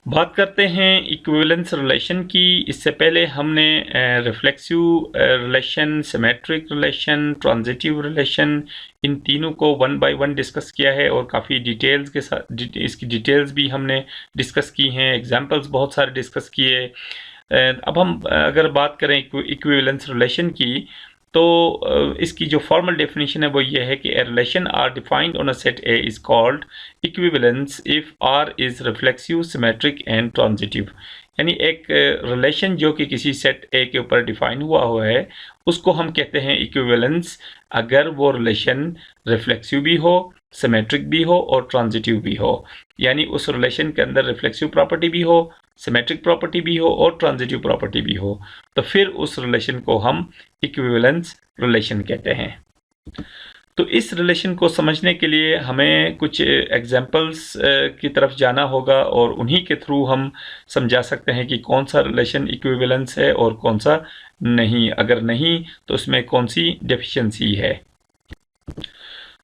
बात करते हैं इक्विवेलेंस रिलेशन की। इससे पहले हमने reflexive relation, symmetric relation, transitive relation, इन तीनों को वन बाय वन डिस्कस किया है और काफ़ी डिटेल्स के साथ इसकी डिटेल्स भी हमने डिस्कस की हैं, एग्जांपल्स बहुत सारे डिस्कस किए। अब हम अगर बात करें इक्विवेलेंस रिलेशन की, तो इसकी जो फॉर्मल डेफिनेशन है वो ये है कि a relation R defined on a set A is called equivalence if R is reflexive, symmetric and transitive. यानी एक रिलेशन जो कि किसी सेट ए के ऊपर डिफाइन हुआ है उसको हम कहते हैं इक्विवेलेंस अगर वो रिलेशन रिफ्लेक्सिव भी हो, सिमेट्रिक भी हो और ट्रांजिटिव भी हो। यानी उस रिलेशन के अंदर रिफ्लेक्सिव प्रॉपर्टी भी हो, सिमेट्रिक प्रॉपर्टी भी हो और ट्रांजिटिव प्रॉपर्टी भी हो, तो फिर उस रिलेशन को हम इक्विवेलेंस रिलेशन कहते हैं। तो इस रिलेशन को समझने के लिए हमें कुछ एग्जाम्पल्स की तरफ जाना होगा और उन्हीं के थ्रू हम समझा सकते हैं कि कौन सा रिलेशन इक्विवेलेंस है और कौन सा नहीं। अगर नहीं तो उसमें कौन सी डेफिशिएंसी है।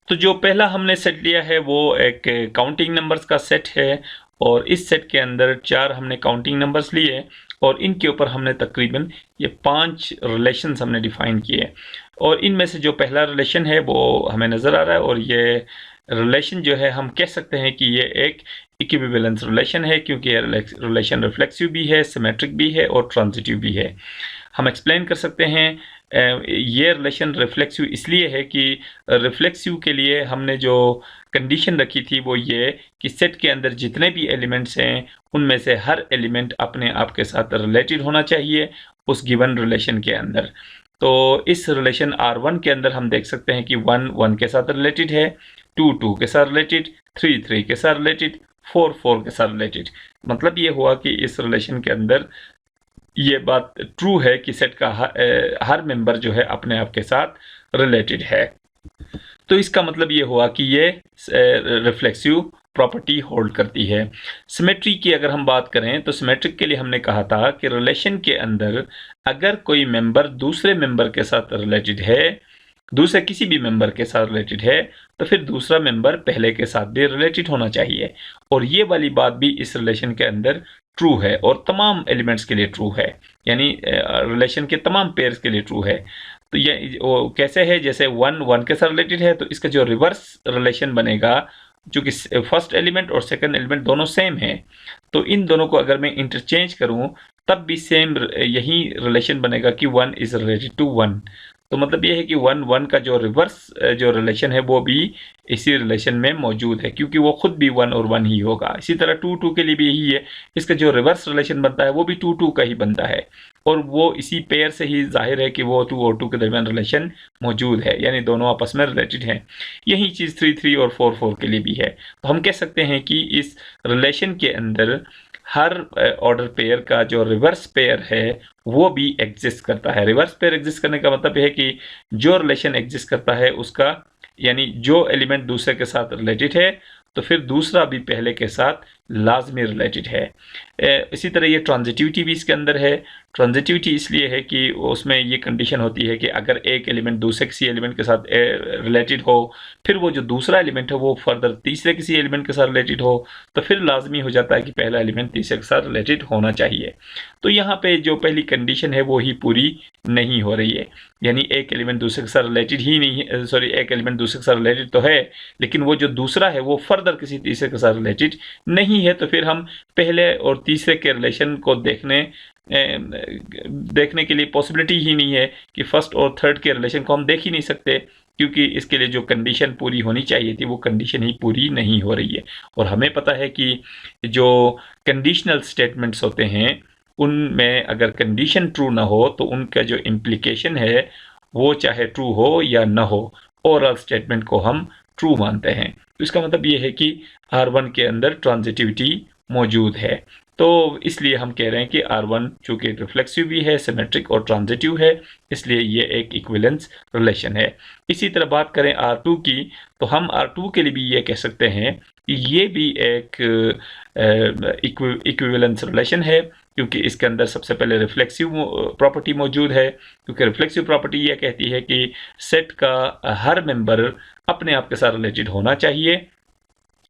तो जो पहला हमने सेट लिया है वो एक काउंटिंग नंबर्स का सेट है और इस सेट के अंदर 4 हमने काउंटिंग नंबर्स लिए और इनके ऊपर हमने तकरीबन ये 5 रिलेशंस हमने डिफाइन किए और इनमें से जो पहला रिलेशन है वो हमें नज़र आ रहा है और ये रिलेशन जो है हम कह सकते हैं कि ये एक इक्विवेलेंस रिलेशन है क्योंकि ये रिलेशन रिफ्लेक्सिव भी है, सिमेट्रिक भी है और ट्रांजिटिव भी है। हम एक्सप्लेन कर सकते हैं ये रिलेशन रिफ्लेक्सिव इसलिए है कि रिफ्लेक्सिव के लिए हमने जो कंडीशन रखी थी वो ये कि सेट के अंदर जितने भी एलिमेंट्स हैं उनमें से हर एलिमेंट अपने आप के साथ रिलेटेड होना चाहिए उस गिवन रिलेशन के अंदर। तो इस रिलेशन R1 के अंदर हम देख सकते हैं कि 1 1 के साथ रिलेटेड है, 2 2 के साथ रिलेटेड, 3 3 के साथ रिलेटेड, 4 4 के साथ रिलेटेड। मतलब ये हुआ कि इस रिलेशन के अंदर ये बात ट्रू है कि सेट का हर मेंबर जो है अपने आप के साथ रिलेटेड है। तो इसका मतलब ये हुआ कि ये रिफ्लेक्सिव प्रॉपर्टी होल्ड करती है। सिमेट्री की अगर हम बात करें तो सिमेट्रिक के लिए हमने कहा था कि रिलेशन के अंदर अगर कोई मेंबर दूसरे मेंबर के साथ रिलेटेड है, दूसरे किसी भी मेंबर के साथ रिलेटेड है, तो फिर दूसरा मेंबर पहले के साथ भी रिलेटेड होना चाहिए। और ये वाली बात भी इस रिलेशन के अंदर ट्रू है और तमाम एलिमेंट्स के लिए ट्रू है, यानी रिलेशन के तमाम पेयर्स के लिए ट्रू है। तो ये वो कैसे है, जैसे 1 1 के साथ रिलेटेड है तो इसका जो रिवर्स रिलेशन बनेगा, चूंकि फर्स्ट एलिमेंट और सेकंड एलिमेंट दोनों सेम है, तो इन दोनों को अगर मैं इंटरचेंज करूं तब भी सेम यही रिलेशन बनेगा कि 1 इज रिलेटेड टू 1। तो मतलब ये है कि 1 1 का जो रिवर्स जो रिलेशन है वो भी इसी रिलेशन में मौजूद है क्योंकि वो खुद भी 1 और 1 ही होगा। इसी तरह 2 2 के लिए भी यही है, इसका जो रिवर्स रिलेशन बनता है वो भी 2 2 का ही बनता है और वो इसी पेयर से ही जाहिर है कि वो 2 और 2 के दरमियान रिलेशन मौजूद है, यानी दोनों आपस में रिलेटेड हैं। यही चीज़ 3 3 और 4 4 के लिए भी है। तो हम कह सकते हैं कि इस रिलेशन के अंदर हर ऑर्डर पेयर का जो रिवर्स पेयर है वो भी एग्जिस्ट करता है। रिवर्स पेयर एग्जिस्ट करने का मतलब है कि जो रिलेशन एग्जिस्ट करता है उसका, यानी जो एलिमेंट दूसरे के साथ रिलेटेड है तो फिर दूसरा भी पहले के साथ लाजमी रिलेटेड है। इसी तरह ये ट्रांजिटिविटी भी इसके अंदर है। ट्रांजिटिविटी इसलिए है कि उसमें ये कंडीशन होती है कि अगर एक एलिमेंट दूसरे किसी एलिमेंट के साथ रिलेटेड हो, फिर वो जो दूसरा एलिमेंट है वो फर्दर तीसरे किसी एलिमेंट के साथ रिलेटेड हो, तो फिर लाजमी हो जाता है कि पहला एलिमेंट तीसरे के साथ रिलेटेड होना चाहिए। तो यहाँ पे जो पहली कंडीशन है वो ही पूरी नहीं हो रही है, यानी एक एलिमेंट दूसरे के साथ रिलेटेड ही नहीं है, सॉरी एक एलिमेंट दूसरे के साथ रिलेटेड तो है लेकिन वो जो दूसरा है वो फर्दर किसी तीसरे के साथ रिलेटेड नहीं है। तो फिर हम पहले और तीसरे के रिलेशन को देखने के लिए पॉसिबिलिटी ही नहीं है कि फर्स्ट और थर्ड के रिलेशन को हम देख ही नहीं सकते क्योंकि इसके लिए जो कंडीशन पूरी होनी चाहिए थी वो कंडीशन ही पूरी नहीं हो रही है। और हमें पता है कि जो कंडीशनल स्टेटमेंट्स होते हैं उनमें अगर कंडीशन ट्रू ना हो तो उनका जो इम्प्लीकेशन है वो चाहे ट्रू हो या ना हो, ओवरऑल स्टेटमेंट को हम ट्रू मानते हैं। तो इसका मतलब ये है कि R1 के अंदर ट्रांजिटिविटी मौजूद है। तो इसलिए हम कह रहे हैं कि R1 चूंकि रिफ्लेक्सिव भी है, सिमेट्रिक और ट्रांजिटिव है, इसलिए ये एक इक्विवेलेंस रिलेशन है। इसी तरह बात करें R2 की, तो हम R2 के लिए भी ये कह सकते हैं कि ये भी एक इक्विवेलेंस रिलेशन है क्योंकि इसके अंदर सबसे पहले रिफ्लेक्सिव प्रॉपर्टी मौजूद है, क्योंकि रिफ्लेक्सिव प्रॉपर्टी ये कहती है कि सेट का हर मेंबर अपने आप के साथ रिलेटेड होना चाहिए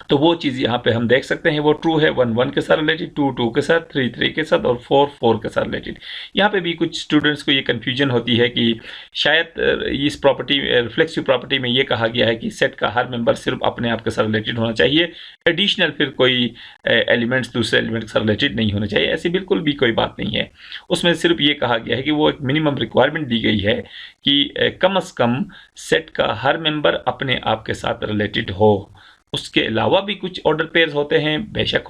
तो वो चीज़ यहाँ पे हम देख सकते हैं वो ट्रू है, 1 1 के साथ रिलेटेड, 2 2 के साथ, 3 3 के साथ और 4 4 के साथ रिलेटेड। यहाँ पे भी कुछ स्टूडेंट्स को ये कन्फ्यूजन होती है कि शायद इस प्रॉपर्टी रिफ्लेक्सिव प्रॉपर्टी में ये कहा गया है कि सेट का हर मेंबर सिर्फ अपने आप के साथ रिलेटेड होना चाहिए, एडिशनल फिर कोई एलिमेंट्स दूसरे एलिमेंट के साथ रिलेटेड नहीं होना चाहिए। ऐसी बिल्कुल भी कोई बात नहीं है। उसमें सिर्फ ये कहा गया है कि वो एक मिनिमम रिक्वायरमेंट दी गई है कि कम से कम सेट का हर मेंबर अपने आप के साथ रिलेटेड हो। उसके अलावा भी कुछ ऑर्डर पेयर्स होते हैं, बेशक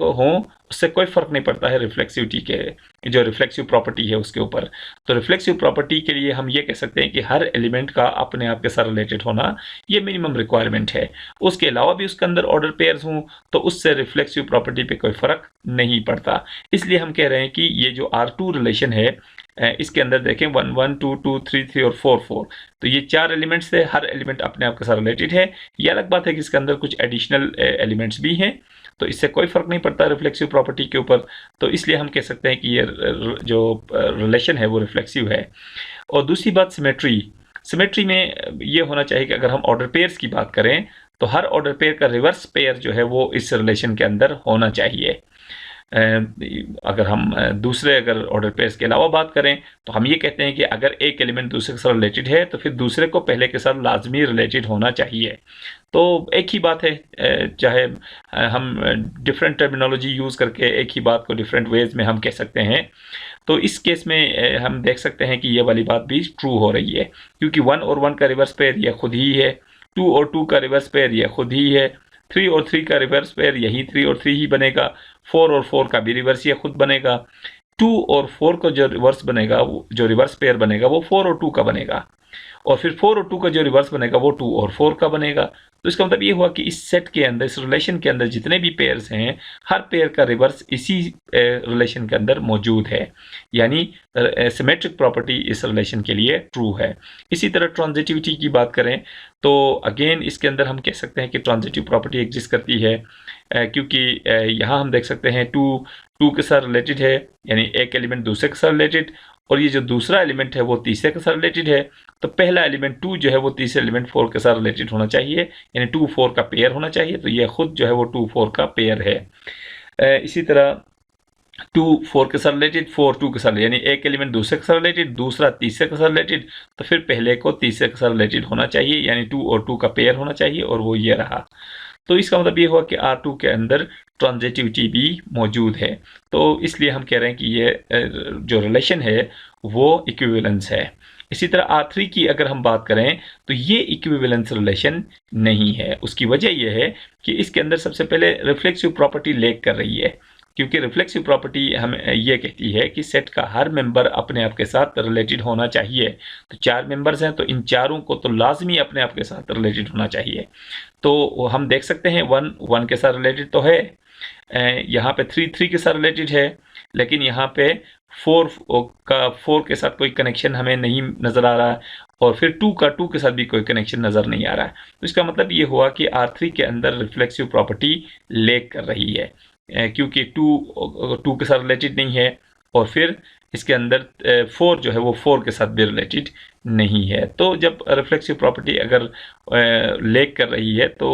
हों, उससे कोई फ़र्क नहीं पड़ता है रिफ्लेक्सिविटी के जो रिफ्लेक्सिव प्रॉपर्टी है उसके ऊपर। तो रिफ्लेक्सिव प्रॉपर्टी के लिए हम ये कह सकते हैं कि हर एलिमेंट का अपने आप के साथ रिलेटेड होना ये मिनिमम रिक्वायरमेंट है। उसके अलावा भी उसके अंदर ऑर्डर पेयर्स हों तो उससे रिफ्लेक्सिव प्रॉपर्टी पे कोई फ़र्क नहीं पड़ता। इसलिए हम कह रहे हैं कि ये जो R2 रिलेशन है इसके अंदर देखें 1 1 2 2 3 3 और 4 4, तो ये 4 एलिमेंट्स है, हर एलिमेंट अपने आप के साथ रिलेटेड है। ये अलग बात है कि इसके अंदर कुछ एडिशनल एलिमेंट्स भी हैं, तो इससे कोई फ़र्क नहीं पड़ता रिफ्लेक्सिव प्रॉपर्टी के ऊपर। तो इसलिए हम कह सकते हैं कि ये जो रिलेशन है वो रिफ्लेक्सिव है। और दूसरी बात सिमेट्री में ये होना चाहिए कि अगर हम ऑर्डर पेयर्स की बात करें तो हर ऑर्डर पेयर का रिवर्स पेयर जो है वो इस रिलेशन के अंदर होना चाहिए। अगर हम दूसरे अगर ऑर्डर पेयर्स के अलावा बात करें तो हम ये कहते हैं कि अगर एक एलिमेंट दूसरे के साथ रिलेटेड है तो फिर दूसरे को पहले के साथ लाजमी रिलेटेड होना चाहिए। तो एक ही बात है, चाहे हम डिफरेंट टर्मिनोलॉजी यूज़ करके एक ही बात को डिफरेंट वेज में हम कह सकते हैं। तो इस केस में हम देख सकते हैं कि ये वाली बात भी ट्रू हो रही है, क्योंकि 1 और 1 का रिवर्स पेयर यह खुद ही है, 2 और 2 का रिवर्स पेयर यह खुद ही है, 3 और 3 का रिवर्स पेयर यही 3 और 3 ही बनेगा, 4 और 4 का भी रिवर्स ये खुद बनेगा, 2 और 4 का जो रिवर्स बनेगा, जो रिवर्स पेयर बनेगा वो 4 और 2 का बनेगा, और फिर 4 और 2 का जो रिवर्स बनेगा वो 2 और 4 का बनेगा। तो इसका मतलब ये हुआ कि इस सेट के अंदर, इस रिलेशन के अंदर जितने भी पेयर्स हैं, हर पेयर का रिवर्स इसी रिलेशन के अंदर मौजूद है, यानी सिमेट्रिक प्रॉपर्टी इस रिलेशन के लिए ट्रू है। इसी तरह ट्रांजिटिविटी की बात करें तो अगेन इसके अंदर हम कह सकते हैं कि ट्रांजिटिव प्रॉपर्टी एग्जिस्ट करती है, क्योंकि यहाँ हम देख सकते हैं 2 के साथ रिलेटेड है, यानी एक एलिमेंट दूसरे के साथ रिलेटेड, और ये जो दूसरा एलिमेंट है वो तीसरे के साथ रिलेटेड है। तो पहला एलिमेंट 2 जो है वो तीसरे एलिमेंट 4 के साथ रिलेटेड होना चाहिए, यानी 2 4 का पेयर होना चाहिए। तो ये खुद जो है वो 2 4 का पेयर है। इसी तरह 2 4 के साथ रिलेटेड, 4 2 के साथ, यानी एक एलिमेंट दूसरे के साथ रिलेटेड, दूसरा तीसरे के साथ रिलेटेड, तो फिर पहले को तीसरे के साथ रिलेटेड होना चाहिए, यानी 2 और 2 का पेयर होना चाहिए, और वो ये रहा। तो इसका मतलब ये हुआ कि R2 के अंदर ट्रांजिटिविटी भी मौजूद है। तो इसलिए हम कह रहे हैं कि ये जो रिलेशन है वो इक्विवेलेंस है। इसी तरह R3 की अगर हम बात करें तो ये इक्विवेलेंस रिलेशन नहीं है। उसकी वजह यह है कि इसके अंदर सबसे पहले रिफ्लेक्सिव प्रॉपर्टी लैक कर रही है, क्योंकि रिफ्लेक्सिव प्रॉपर्टी हम ये कहती है कि सेट का हर मेंबर अपने आप के साथ रिलेटेड होना चाहिए। तो 4 मेंबर्स हैं तो इन चारों को तो लाजमी अपने आप के साथ रिलेटेड होना चाहिए। तो हम देख सकते हैं 1 1 के साथ रिलेटेड तो है, यहाँ पे 3 3 के साथ रिलेटेड है, लेकिन यहाँ पे 4 के साथ कोई कनेक्शन हमें नहीं नज़र आ रहा है, और फिर 2 का 2 के साथ भी कोई कनेक्शन नज़र नहीं आ रहा है। तो इसका मतलब ये हुआ कि R3 के अंदर रिफ्लेक्सिव प्रॉपर्टी लैक कर रही है, क्योंकि 2 के साथ रिलेटेड नहीं है, और फिर इसके अंदर 4 जो है वो 4 के साथ भी रिलेटेड नहीं है। तो जब रिफ्लेक्सिव प्रॉपर्टी अगर लैक कर रही है तो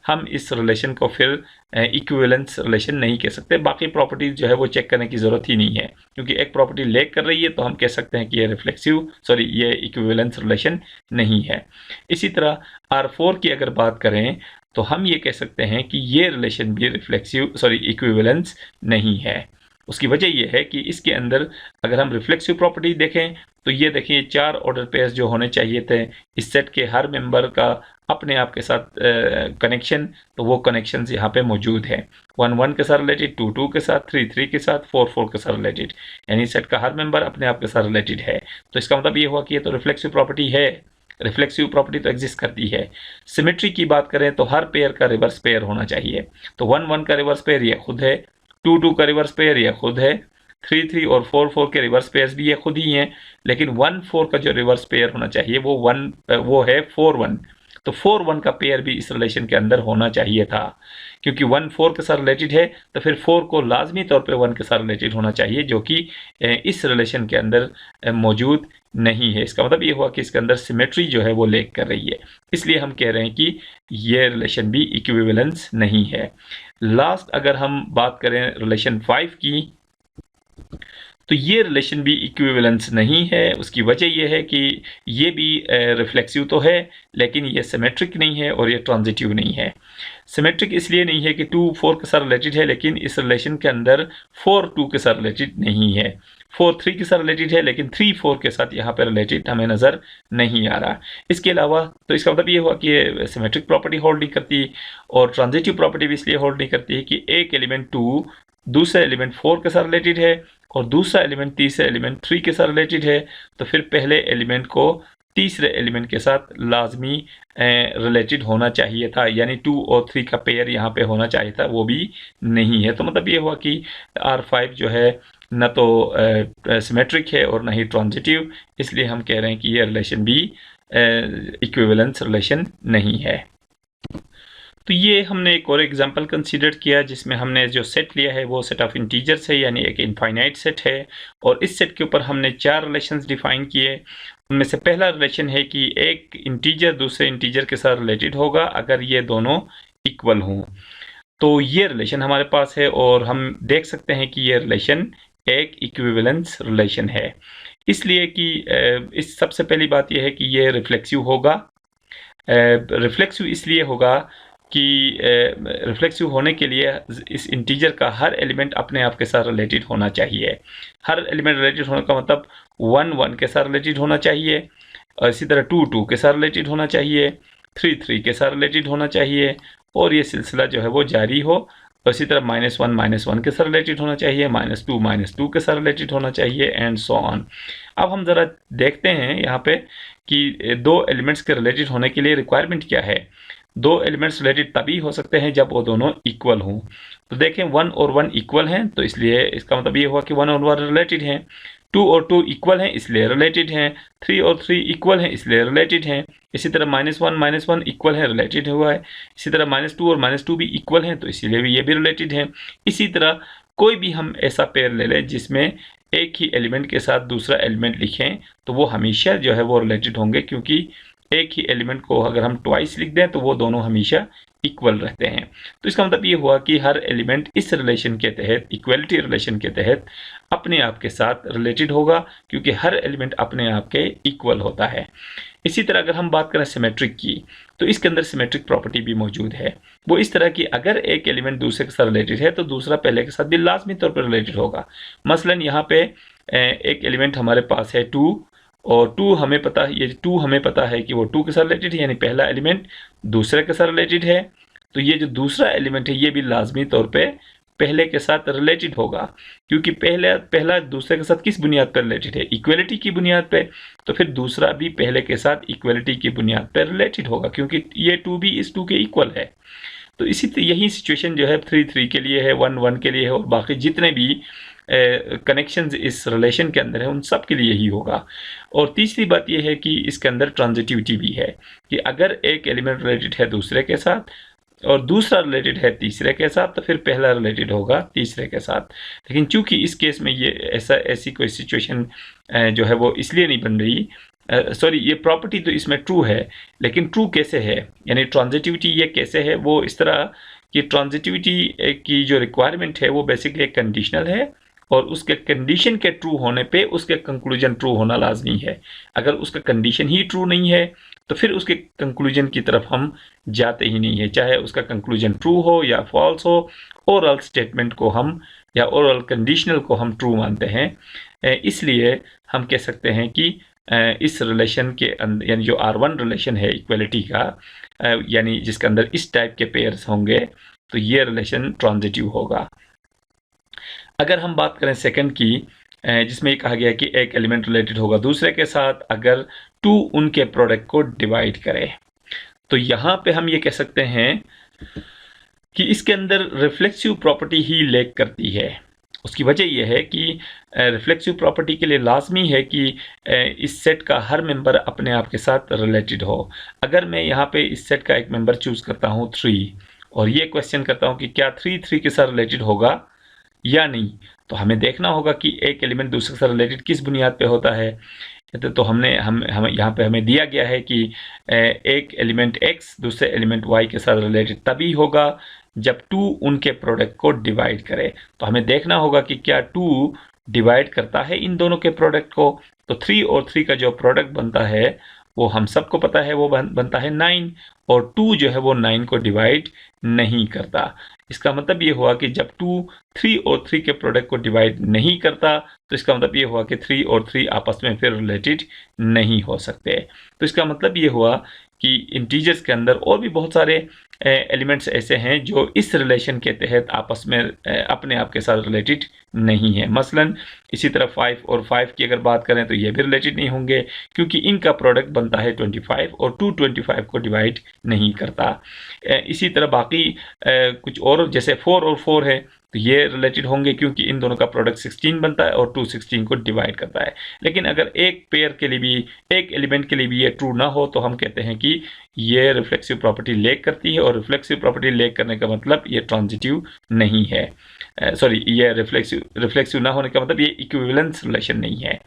हम इस रिलेशन को फिर इक्विवेलेंस रिलेशन नहीं कह सकते। बाकी प्रॉपर्टीज जो है वो चेक करने की ज़रूरत ही नहीं है, क्योंकि एक प्रॉपर्टी लैक कर रही है तो हम कह सकते हैं कि ये इक्विवेलेंस रिलेशन नहीं है। इसी तरह R4 की अगर बात करें तो हम ये कह सकते हैं कि ये रिलेशन भी इक्विवेलेंस नहीं है। उसकी वजह यह है कि इसके अंदर अगर हम रिफ्लेक्सिव प्रॉपर्टी देखें तो ये देखिए 4 ऑर्डर पेयर्स जो होने चाहिए थे इस सेट के हर मेंबर का अपने आप के साथ कनेक्शन, तो वो कनेक्शंस यहाँ पे मौजूद है। 1 1 के साथ रिलेटेड, 2 2 के साथ, 3 3 के साथ, 4 4 के साथ रिलेटेड, यानी सेट का हर मेंबर अपने आप के साथ रिलेटेड है। तो इसका मतलब ये हुआ कि ये तो रिफ्लेक्सिव प्रॉपर्टी है, रिफ्लेक्सिव प्रॉपर्टी तो एग्जिस्ट करती है। सिमेट्री की बात करें तो हर पेयर का रिवर्स पेयर होना चाहिए। तो 1 1 का रिवर्स पेयर ये खुद है, 2 2 का रिवर्स पेयर ये खुद है, 3 3 और 4 4 के रिवर्स पेयर्स भी ये खुद ही हैं, लेकिन 1 4 का जो रिवर्स पेयर होना चाहिए वो है 4 1। तो 4 1 का पेयर भी इस रिलेशन के अंदर होना चाहिए था, क्योंकि 1 4 के साथ रिलेटेड है तो फिर 4 को लाजमी तौर पे 1 के साथ रिलेटेड होना चाहिए, जो कि इस रिलेशन के अंदर मौजूद नहीं है। इसका मतलब ये हुआ कि इसके अंदर सिमेट्री जो है वो लैक कर रही है। इसलिए हम कह रहे हैं कि ये रिलेशन भी इक्विवेलेंस नहीं है। लास्ट अगर हम बात करें रिलेशन 5 की, तो ये रिलेशन भी इक्विवेलेंस नहीं है। उसकी वजह ये है कि ये भी रिफ्लेक्सिव तो है, लेकिन ये सिमेट्रिक नहीं है और ये ट्रांजिटिव नहीं है। सिमेट्रिक इसलिए नहीं है कि 2 4 के साथ रिलेटेड है, लेकिन इस रिलेशन के अंदर 4 2 के साथ रिलेटेड नहीं है। 4 3 के साथ रिलेटेड है, लेकिन 3 4 के साथ यहाँ पर रिलेटेड हमें नज़र नहीं आ रहा। इसके अलावा तो इसका मतलब ये हुआ कि ये सिमेट्रिक प्रॉपर्टी होल्ड नहीं करती, और ट्रांजिटिव प्रॉपर्टी भी इसलिए होल्ड नहीं करती है कि एक एलिमेंट 2 दूसरे एलिमेंट 4 के साथ रिलेटेड है और दूसरा एलिमेंट तीसरे एलिमेंट 3 के साथ रिलेटेड है, तो फिर पहले एलिमेंट को तीसरे एलिमेंट के साथ लाजमी रिलेटेड होना चाहिए था, यानी 2 और 3 का पेयर यहाँ पे होना चाहिए था, वो भी नहीं है। तो मतलब ये हुआ कि R5 जो है न तो सिमेट्रिक है और न ही ट्रांजिटिव, इसलिए हम कह रहे हैं कि ये रिलेशन भी इक्विवेलेंस रिलेशन नहीं है। तो ये हमने एक और एग्जांपल कंसीडर किया जिसमें हमने जो सेट लिया है वो सेट ऑफ इंटीजर्स है, यानी एक इनफाइनाइट सेट है, और इस सेट के ऊपर हमने 4 रिलेशंस डिफाइन किए। उनमें से पहला रिलेशन है कि एक इंटीजर दूसरे इंटीजर के साथ रिलेटेड होगा अगर ये दोनों इक्वल हों। तो ये रिलेशन हमारे पास है और हम देख सकते हैं कि ये रिलेशन एक इक्विवेलेंस रिलेशन है, इसलिए कि इस सबसे पहली बात यह है कि ये रिफ्लेक्सिव होगा। रिफ्लेक्सिव इसलिए होगा कि रिफ्लेक्सिव होने के लिए इस इंटीजर का हर एलिमेंट अपने आप के साथ रिलेटेड होना चाहिए। हर एलिमेंट रिलेटेड होने का मतलब 1 1 के साथ रिलेटेड होना चाहिए, और इसी तरह 2 2 के साथ रिलेटेड होना चाहिए, 3 3 के साथ रिलेटेड होना चाहिए, और ये सिलसिला जो है वो जारी हो। और इसी तरह -1 -1 के साथ रिलेटेड होना चाहिए, -2 -2 के साथ रिलेटेड होना चाहिए, एंड सो ऑन। अब हम ज़रा देखते हैं यहाँ पे कि दो एलिमेंट्स के रिलेटेड होने के लिए रिक्वायरमेंट क्या है। दो एलिमेंट्स रिलेटेड तभी हो सकते हैं जब वो दोनों इक्वल हों। तो देखें 1 और 1 इक्वल हैं, तो इसलिए इसका मतलब ये हुआ कि 1 और 1 रिलेटेड हैं। 2 और 2 इक्वल हैं इसलिए रिलेटेड हैं। 3 और 3 इक्वल हैं इसलिए रिलेटेड हैं। इसी तरह -1 -1 इक्वल है, रिलेटेड हुआ है। इसी तरह -2 और -2 भी इक्वल हैं, तो इसीलिए भी ये भी रिलेटेड हैं। इसी तरह कोई भी हम ऐसा पेयर ले लें जिसमें एक ही एलिमेंट के साथ दूसरा एलिमेंट लिखें, तो वो हमेशा जो है वो रिलेटेड होंगे, क्योंकि एक ही एलिमेंट को अगर हम ट्वाइस लिख दें तो वो दोनों हमेशा इक्वल रहते हैं। तो इसका मतलब ये हुआ कि हर एलिमेंट इस रिलेशन के तहत, इक्वलिटी रिलेशन के तहत अपने आप के साथ रिलेटेड होगा, क्योंकि हर एलिमेंट अपने आप के इक्वल होता है। इसी तरह अगर हम बात करें सिमेट्रिक की, तो इसके अंदर सिमेट्रिक प्रॉपर्टी भी मौजूद है। वो इस तरह की अगर एक एलिमेंट दूसरे के साथ रिलेटेड है तो दूसरा पहले के साथ भी लाजमी तौर पर रिलेटेड होगा। मसलन यहाँ पे एक एलिमेंट हमारे पास है 2, और 2 हमें पता है, ये 2 हमें पता है कि वो 2 के साथ रिलेटेड है, यानी पहला एलिमेंट दूसरे के साथ रिलेटेड है। तो ये जो दूसरा एलिमेंट है ये भी लाजमी तौर पे पहले के साथ रिलेटेड होगा, क्योंकि पहला दूसरे के साथ किस बुनियाद पर रिलेटेड है, इक्वलिटी की बुनियाद पे। तो फिर दूसरा भी पहले के साथ इक्वलिटी की बुनियाद पर रिलेटेड होगा, क्योंकि ये 2 भी इस 2 के इक्वल है। तो यही सिचुएशन जो है 3 3 के लिए है, 1 1 के लिए है, और बाकी जितने भी कनेक्शंस इस रिलेशन के अंदर है उन सब के लिए ही होगा। और तीसरी बात यह है कि इसके अंदर ट्रांजिटिविटी भी है, कि अगर एक एलिमेंट रिलेटेड है दूसरे के साथ और दूसरा रिलेटेड है तीसरे के साथ, तो फिर पहला रिलेटेड होगा तीसरे के साथ। लेकिन चूंकि इस केस में ये ऐसी कोई सिचुएशन जो है वो इसलिए नहीं बन रही, सॉरी, ये प्रॉपर्टी तो इसमें ट्रू है, लेकिन ट्रू कैसे है, यानी ट्रांजिटिविटी ये कैसे है, वो इस तरह कि ट्रांजिटिविटी की जो रिक्वायरमेंट है वो बेसिकली एक कंडीशनल है, और उसके कंडीशन के ट्रू होने पे उसके कंक्लूजन ट्रू होना लाजमी है। अगर उसका कंडीशन ही ट्रू नहीं है तो फिर उसके कंक्लूजन की तरफ हम जाते ही नहीं है, चाहे उसका कंक्लूजन ट्रू हो या फॉल्स हो। ओरल स्टेटमेंट को हम, या ओरल कंडीशनल को हम ट्रू मानते हैं। इसलिए हम कह सकते हैं कि इस रिलेशन के अंदर, यानी जो R1 रिलेशन है इक्वलिटी का, यानी जिसके अंदर इस टाइप के पेयर्स होंगे, तो ये रिलेशन ट्रांजिटिव होगा। अगर हम बात करें सेकंड की, जिसमें ये कहा गया है कि एक एलिमेंट रिलेटेड होगा दूसरे के साथ अगर 2 उनके प्रोडक्ट को डिवाइड करे, तो यहाँ पे हम ये कह सकते हैं कि इसके अंदर रिफ्लेक्सिव प्रॉपर्टी ही लैक करती है। उसकी वजह यह है कि रिफ्लेक्सिव प्रॉपर्टी के लिए लाजमी है कि इस सेट का हर मेंबर अपने आप के साथ रिलेटेड हो। अगर मैं यहाँ पे इस सेट का एक मेंबर चूज करता हूँ 3, और ये क्वेश्चन करता हूँ कि क्या 3 3 के साथ रिलेटेड होगा या नहीं, तो हमें देखना होगा कि एक एलिमेंट दूसरे के साथ रिलेटेड किस बुनियाद पे होता है। तो हमने हम यहाँ पे हमें दिया गया है कि एक एलिमेंट x दूसरे एलिमेंट y के साथ रिलेटेड तभी होगा जब 2 उनके प्रोडक्ट को डिवाइड करे। तो हमें देखना होगा कि क्या 2 डिवाइड करता है इन दोनों के प्रोडक्ट को। तो 3 और 3 का जो प्रोडक्ट बनता है वो हम सबको पता है, वो बनता है 9, और 2 जो है वो 9 को डिवाइड नहीं करता। इसका मतलब ये हुआ कि जब 2 3 और 3 के प्रोडक्ट को डिवाइड नहीं करता तो इसका मतलब ये हुआ कि 3 और 3 आपस में फिर रिलेटेड नहीं हो सकते। तो इसका मतलब ये हुआ कि इंटीजर्स के अंदर और भी बहुत सारे एलिमेंट्स ऐसे हैं जो इस रिलेशन के तहत आपस में अपने आप के साथ रिलेटेड नहीं है। मसलन इसी तरह 5 और 5 की अगर बात करें तो ये भी रिलेटेड नहीं होंगे क्योंकि इनका प्रोडक्ट बनता है 25 और 2 25 को डिवाइड नहीं करता। इसी तरह बाकी कुछ और जैसे 4 और 4 है तो ये रिलेटेड होंगे क्योंकि इन दोनों का प्रोडक्ट 16 बनता है और 2 16 को डिवाइड करता है। लेकिन अगर एक पेयर के लिए भी, एक एलिमेंट के लिए भी ये ट्रू ना हो तो हम कहते हैं कि ये रिफ्लेक्सिव प्रॉपर्टी लैक करती है, और रिफ्लेक्सिव प्रॉपर्टी लैक करने का मतलब ये ट्रांजिटिव नहीं है। सॉरी, ये रिफ्लेक्सिव ना होने का मतलब ये इक्विवेलेंस रिलेशन नहीं है।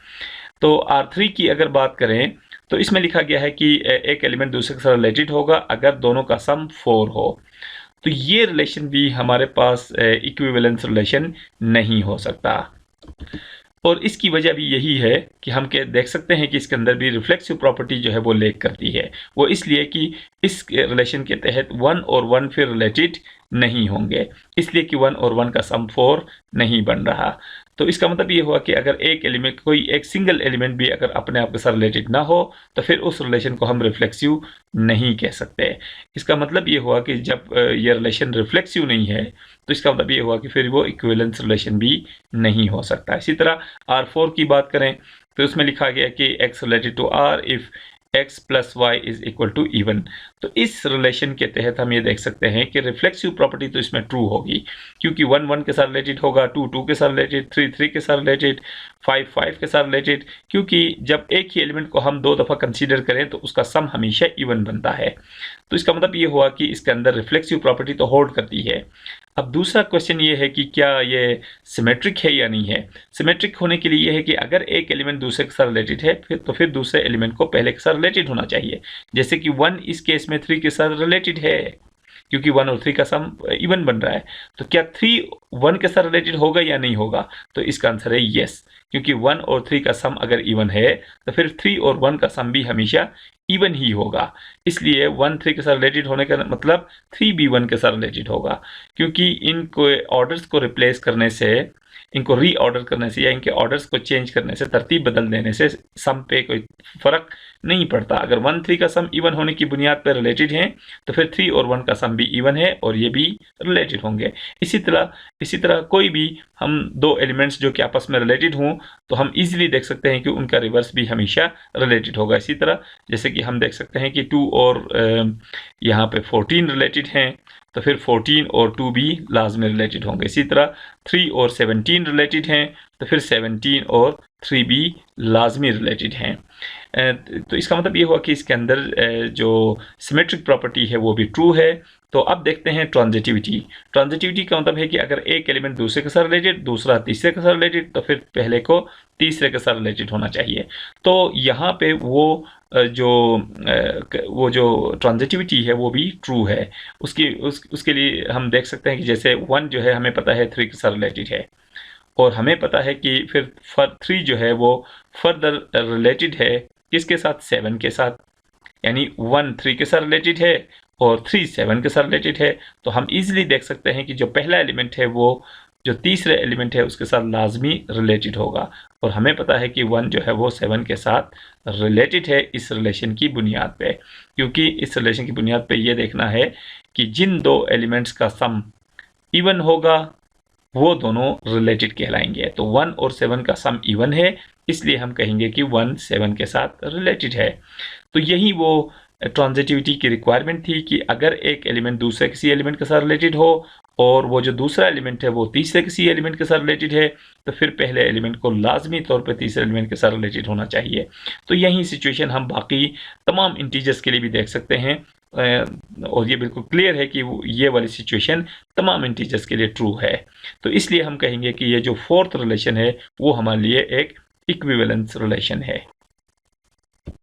तो R3 की अगर बात करें तो इसमें लिखा गया है कि एक एलिमेंट दूसरे के साथ रिलेटेड होगा अगर दोनों का सम 4 हो। तो ये रिलेशन भी हमारे पास इक्विवेलेंस रिलेशन नहीं हो सकता, और इसकी वजह भी यही है कि हम देख सकते हैं कि इसके अंदर भी रिफ्लेक्सिव प्रॉपर्टी जो है वो लैक करती है। वो इसलिए कि इस रिलेशन के तहत 1 और 1 फिर रिलेटेड नहीं होंगे, इसलिए कि 1 और 1 का सम 4 नहीं बन रहा। तो इसका मतलब ये हुआ कि अगर एक एलिमेंट, कोई एक सिंगल एलिमेंट भी अगर अपने आप के साथ रिलेटेड ना हो तो फिर उस रिलेशन को हम रिफ्लेक्सिव नहीं कह सकते। इसका मतलब ये हुआ कि जब ये रिलेशन रिफ्लेक्सिव नहीं है तो इसका मतलब ये हुआ कि फिर वो इक्विवेलेंस रिलेशन भी नहीं हो सकता। इसी तरह R4 की बात करें तो उसमें लिखा गया कि x related to R if x plus Y is equal to even. तो इस रिलेशन के तहत हम ये देख सकते हैं कि रिफ्लेक्सिव प्रॉपर्टी तो इसमें ट्रू होगी क्योंकि 1 1 के साथ रिलेटेड होगा, 2 2 के साथ रिलेटेड, 3 3 के साथ रिलेटेड, 5 5 के साथ रिलेटेड, क्योंकि जब एक ही एलिमेंट को हम 2 दफ़ा कंसीडर करें तो उसका सम हमेशा इवन बनता है। तो इसका मतलब ये हुआ कि इसके अंदर रिफ्लेक्सिव प्रॉपर्टी तो होल्ड करती है। अब दूसरा क्वेश्चन ये है कि क्या ये सिमेट्रिक है या नहीं है। सिमेट्रिक होने के लिए ये है कि अगर एक एलिमेंट दूसरे के साथ रिलेटेड है फिर दूसरे एलिमेंट को पहले के साथ रिलेटेड होना चाहिए। जैसे कि 1 इस केस में 3 के साथ रिलेटेड है क्योंकि 1 और 3 का सम इवन बन रहा है। तो क्या 3 1 के साथ रिलेटेड होगा या नहीं होगा, तो इसका आंसर है यस, क्योंकि 1 और 3 का सम अगर इवन है तो फिर 3 और 1 का सम भी हमेशा इवन ही होगा। इसलिए 1 3 के साथ रिलेटेड होने का मतलब 3 भी 1 के साथ रिलेटेड होगा, क्योंकि इनको ऑर्डर्स को रिप्लेस करने से, इनको रीऑर्डर करने से या इनके ऑर्डर्स को चेंज करने से, तरतीब बदल देने से सम पे कोई फर्क नहीं पड़ता। अगर 1 3 का सम इवन होने की बुनियाद पर रिलेटेड है तो फिर 3 और 1 का सम भी इवन है और ये भी रिलेटेड होंगे। इसी तरह कोई भी हम दो एलिमेंट्स जो कि आपस में रिलेटेड हों तो हम इजीली देख सकते हैं कि उनका रिवर्स भी हमेशा रिलेटेड होगा। इसी तरह जैसे कि हम देख सकते हैं कि 2 और यहाँ पे 14 रिलेटेड हैं तो फिर 14 और 2 भी लाजमी रिलेटेड होंगे। इसी तरह 3 और 17 रिलेटेड हैं तो फिर 17 और 3 भी लाजमी रिलेटेड हैं। तो इसका मतलब ये हुआ कि इसके अंदर जो सिमेट्रिक प्रॉपर्टी है वो भी ट्रू है। तो अब देखते हैं ट्रांजिटिविटी। ट्रांजिटिविटी का मतलब है कि अगर एक एलिमेंट दूसरे के साथ रिलेटेड, दूसरा तीसरे के साथ रिलेटेड, तो फिर पहले को तीसरे के साथ रिलेटेड होना चाहिए। तो यहाँ पे वो जो ट्रांजिटिविटी है वो भी ट्रू है। उसके लिए हम देख सकते हैं कि जैसे 1 जो है हमें पता है 3 के साथ रिलेटेड है, और हमें पता है कि फिर 3 जो है वो फर्दर रिलेटेड है किसके साथ, 7 के साथ। यानी 1 3 के साथ रिलेटेड है और 3 7 के साथ रिलेटेड है। तो हम इजीली देख सकते हैं कि जो पहला एलिमेंट है वो जो तीसरे एलिमेंट है उसके साथ लाजमी रिलेटेड होगा, और हमें पता है कि 1 जो है वो 7 के साथ रिलेटेड है इस रिलेशन की बुनियाद पे, क्योंकि इस रिलेशन की बुनियाद पे ये देखना है कि जिन दो एलिमेंट्स का सम इवन होगा वो दोनों रिलेटेड कहलाएंगे। तो 1 और 7 का सम इवन है, इसलिए हम कहेंगे कि 1 7 के साथ रिलेटेड है। तो यही वो ट्रांजिटिविटी की रिक्वायरमेंट थी कि अगर एक एलिमेंट दूसरे किसी एलिमेंट के साथ रिलेटेड हो और वो जो दूसरा एलिमेंट है वो तीसरे किसी एलिमेंट के साथ रिलेटेड है तो फिर पहले एलिमेंट को लाजमी तौर पर तीसरे एलिमेंट के साथ रिलेटेड होना चाहिए। तो यही सिचुएशन हम बाकी तमाम इंटीजर्स के लिए भी देख सकते हैं, और ये बिल्कुल क्लियर है कि ये वाली सिचुएशन तमाम इंटीजर्स के लिए ट्रू है। तो इसलिए हम कहेंगे कि ये जो फोर्थ रिलेशन है वो हमारे लिए एक इक्विवेलेंस रिलेशन है।